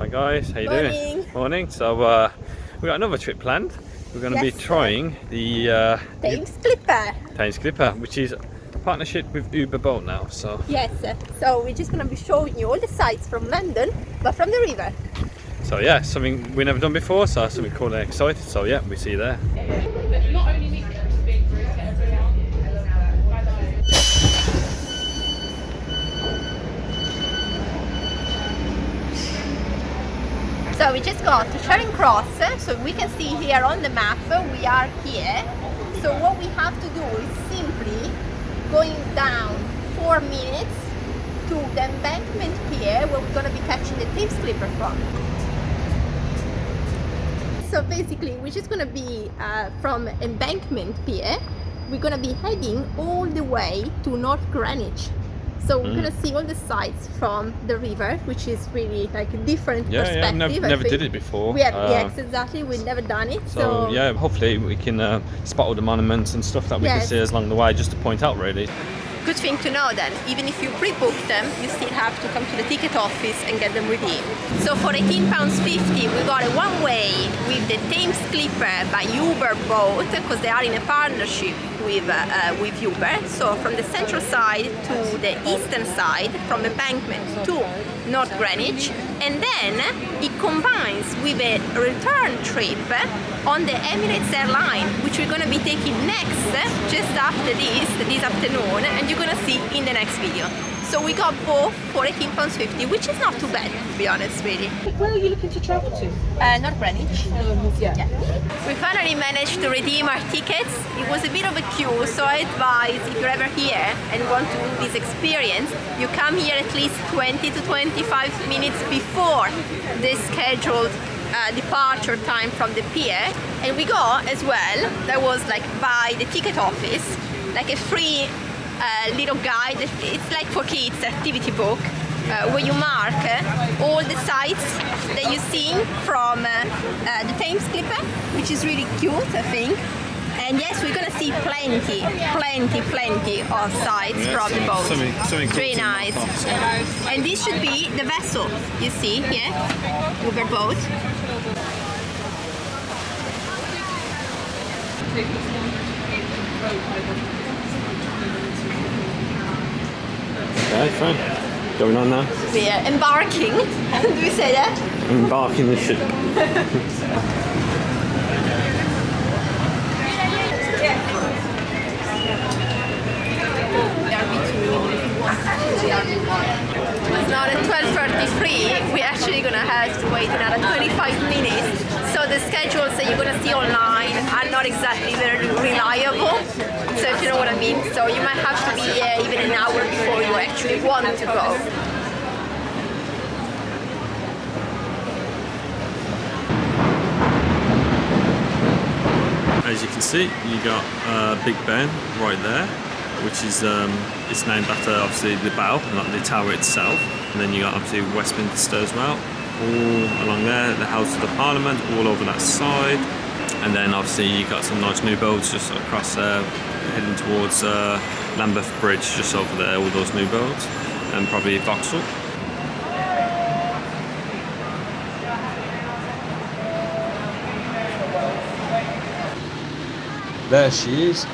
Hi guys, how you doing? Morning. So we got another trip planned. We're going to be trying the Thames Clipper. Thames Clipper, which is a partnership with Uber Boat now. So Yes, so we're just going to be showing you all the sights from London, but from the river. So yeah, something we never done before, so something cool and excited. So yeah, we see you there. So we just got to Charing Cross, so we can see here on the map we are here. So what we have to do is simply going down 4 minutes to the Embankment pier where we're going to be catching the Thames Clipper from. So basically we're just going to be from Embankment pier, we're going to be heading all the way to North Greenwich. So we're gonna see all the sights from the river, which is really like a different perspective. Yeah, never did it before. Yes, exactly. We've never done it. So yeah, hopefully we can spot all the monuments and stuff that we can see along the way, just to point out really. Good thing to know then, even if you pre-book them, you still have to come to the ticket office and get them redeemed. So for £18.50 we got a one-way with the Thames Clipper by Uber Boat, because they are in a partnership with Uber. So from the central side to the eastern side, from Embankment to North Greenwich, and then it combines with a return trip on the Emirates airline, which we're going to be taking next, just after this afternoon, and you're going to see in the next video. So we got both for £18.50, which is not too bad, to be honest, really. Where are you looking to travel to? North Greenwich. Yeah. We finally managed to redeem our tickets. It was a bit of a queue, so I advise if you're ever here and want to do this experience, you come here at least 20 to 25 minutes before the scheduled departure time from the pier. And we got as well, there was like by the ticket office, like a free little guide. It's like for kids activity book where you mark all the sites that you've seen from the Thames Clipper, which is really cute, I think. And yes, we're gonna see plenty of sites from the boat. Something very nice. And this should be the vessel you see here, Uber Boat. Okay, fine. Going on now. We are embarking. Do we say that? Embarking the ship. It's not at 12:33. We're actually gonna have to wait another 25 minutes. So the schedules that you're gonna see online are not exactly very reliable. So if you know what I mean. So you might have to be here even an hour before you actually want to go. As you can see, you got Big Ben right there, which is it's named after obviously the bell, not the tower itself. And then you got obviously Westminster as well, all along there, the House of the Parliament, all over that side. And then obviously you got some nice new builds just across there, heading towards Lambeth Bridge, just over there, all those new builds, and probably Vauxhall. There she is.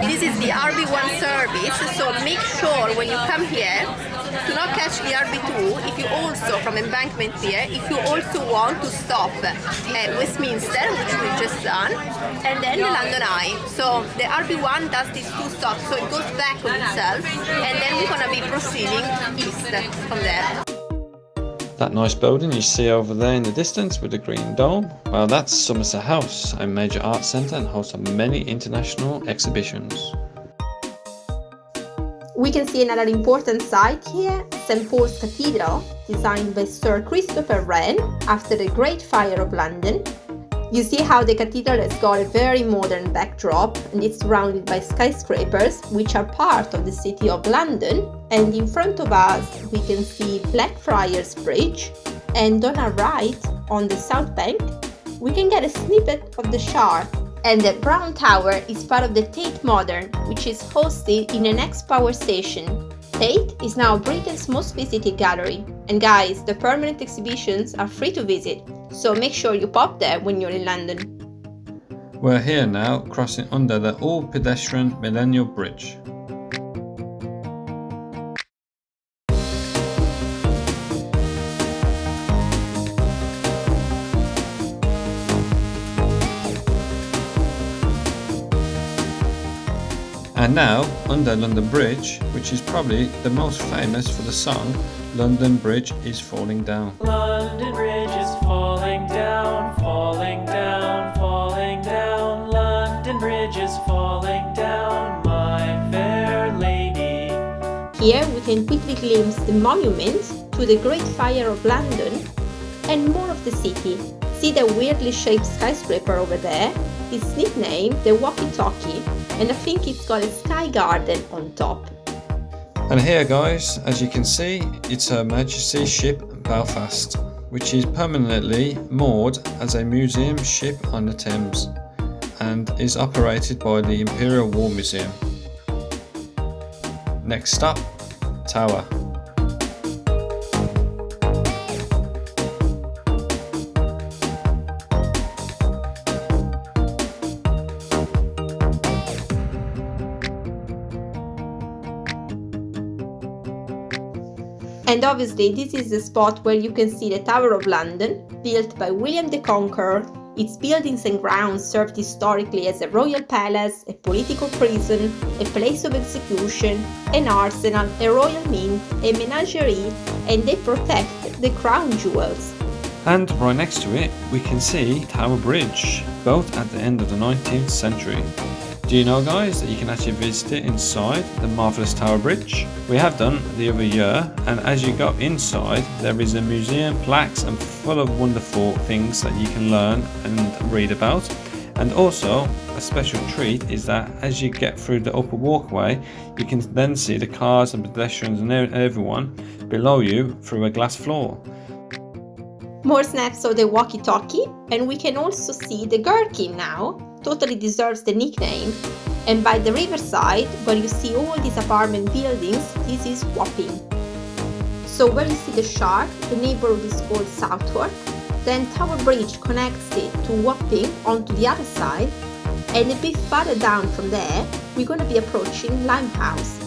This is the RB1 service, so make sure when you come here to not catch the RB2 if you also, from Embankment pier, if you also want to stop at Westminster, which we've just done, and then the London Eye. So the RB1 does these two stops, so it goes back on itself, and then we're going to be proceeding east from there. That nice building you see over there in the distance with the green dome, well, that's Somerset House, a major art centre and host of many international exhibitions. We can see another important site here, St. Paul's Cathedral, designed by Sir Christopher Wren after the Great Fire of London. You see how the cathedral has got a very modern backdrop and it's surrounded by skyscrapers which are part of the city of London, and in front of us we can see Blackfriars Bridge, and on our right, on the south bank, we can get a snippet of the Shard. And the Brown Tower is part of the Tate Modern, which is hosted in the next power station. Tate is now Britain's most visited gallery, and guys, the permanent exhibitions are free to visit, so make sure you pop there when you're in London. We're here now, crossing under the all-pedestrian Millennial Bridge. And now, under London Bridge, which is probably the most famous for the song London Bridge is Falling Down. London Bridge is falling down, falling down, falling down. London Bridge is falling down, my fair lady. Here we can quickly glimpse the monument to the Great Fire of London and more of the city. See the weirdly shaped skyscraper over there? It's nicknamed the Walkie-Talkie, and I think it's got a sky garden on top. And here guys, as you can see, it's Her Majesty's ship Belfast, which is permanently moored as a museum ship on the Thames and is operated by the Imperial War Museum. Next stop, Tower. And obviously this is the spot where you can see the Tower of London, built by William the Conqueror. Its buildings and grounds served historically as a royal palace, a political prison, a place of execution, an arsenal, a royal mint, a menagerie, and they protect the crown jewels. And right next to it, we can see Tower Bridge, built at the end of the 19th century. Do you know guys that you can actually visit it inside the marvellous Tower Bridge? We have done the other year, and as you go inside there is a museum, plaques and full of wonderful things that you can learn and read about. And also a special treat is that as you get through the upper walkway you can then see the cars and pedestrians and everyone below you through a glass floor. More snaps of the walkie-talkie, and we can also see the gherkin now. Totally deserves the nickname. And by the riverside, where you see all these apartment buildings, this is Wapping. So where you see the Shard, the neighborhood is called Southwark. Then Tower Bridge connects it to Wapping onto the other side, and a bit further down from there, we're going to be approaching Limehouse.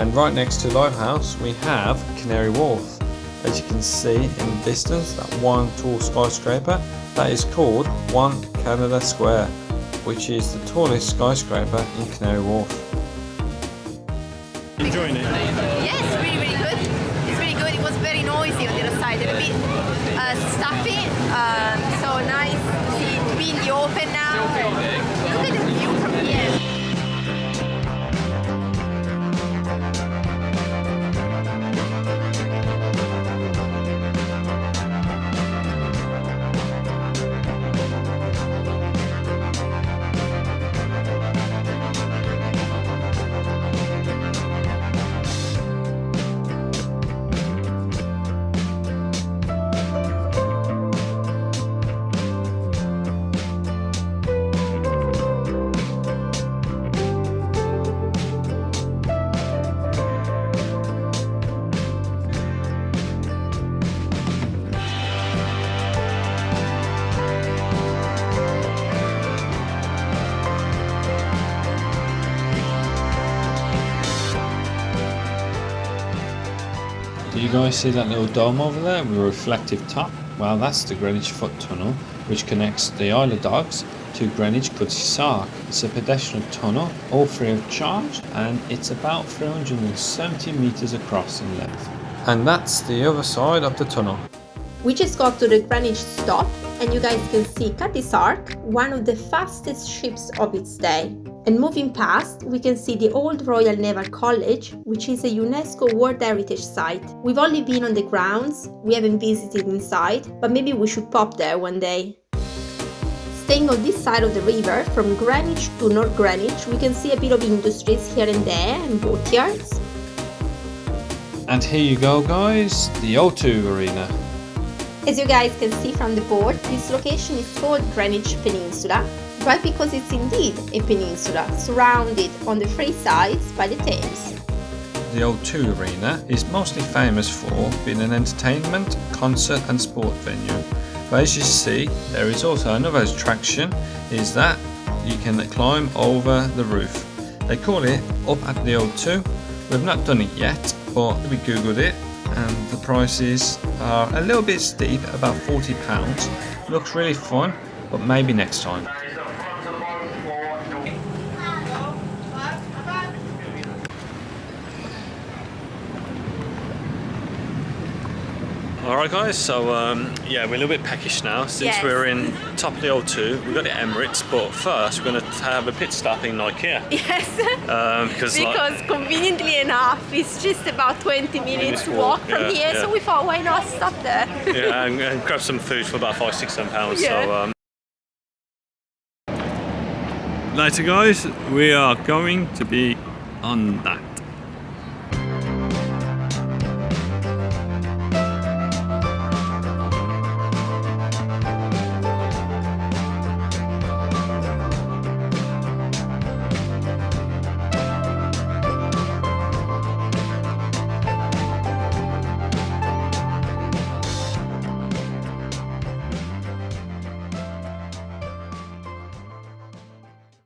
And right next to Limehouse we have Canary Wharf. As you can see in the distance, that one tall skyscraper, that is called One Canada Square, which is the tallest skyscraper in Canary Wharf. Enjoying it? Yes, really, really good. It's really good. It was very noisy on the other side, a bit stuffy. So nice to be in the open now. Look at the view from here. Do you guys see that little dome over there with a reflective top? Well, that's the Greenwich Foot Tunnel, which connects the Isle of Dogs to Greenwich Cutty Sark. It's a pedestrian tunnel, all free of charge, and it's about 370 metres across in length. And that's the other side of the tunnel. We just got to the Greenwich stop and you guys can see Cadiz Ark, one of the fastest ships of its day. And moving past, we can see the Old Royal Naval College, which is a UNESCO World Heritage Site. We've only been on the grounds, we haven't visited inside, but maybe we should pop there one day. Staying on this side of the river, from Greenwich to North Greenwich, we can see a bit of industries here and there and boatyards. And here you go guys, the O2 Arena. As you guys can see from the board, this location is called Greenwich Peninsula, right because it's indeed a peninsula, surrounded on the three sides by the Thames. The O2 Arena is mostly famous for being an entertainment, concert and sport venue. But as you see, there is also another attraction, is that you can climb over the roof. They call it Up at the O2. We've not done it yet, but we googled it and the prices are a little bit steep, about £40. Looks really fun, but maybe next time. Alright guys, so yeah, we're a little bit peckish now since Yes. we're in top of the O2. We've got the Emirates, but first we're going to have a pit stop in IKEA. Yes, Because because conveniently enough, it's just about 20 minutes walk from yeah, here, yeah. so we thought, why not stop there? yeah, and grab some food for about £5-6 Yeah. So later guys, we are going to be on that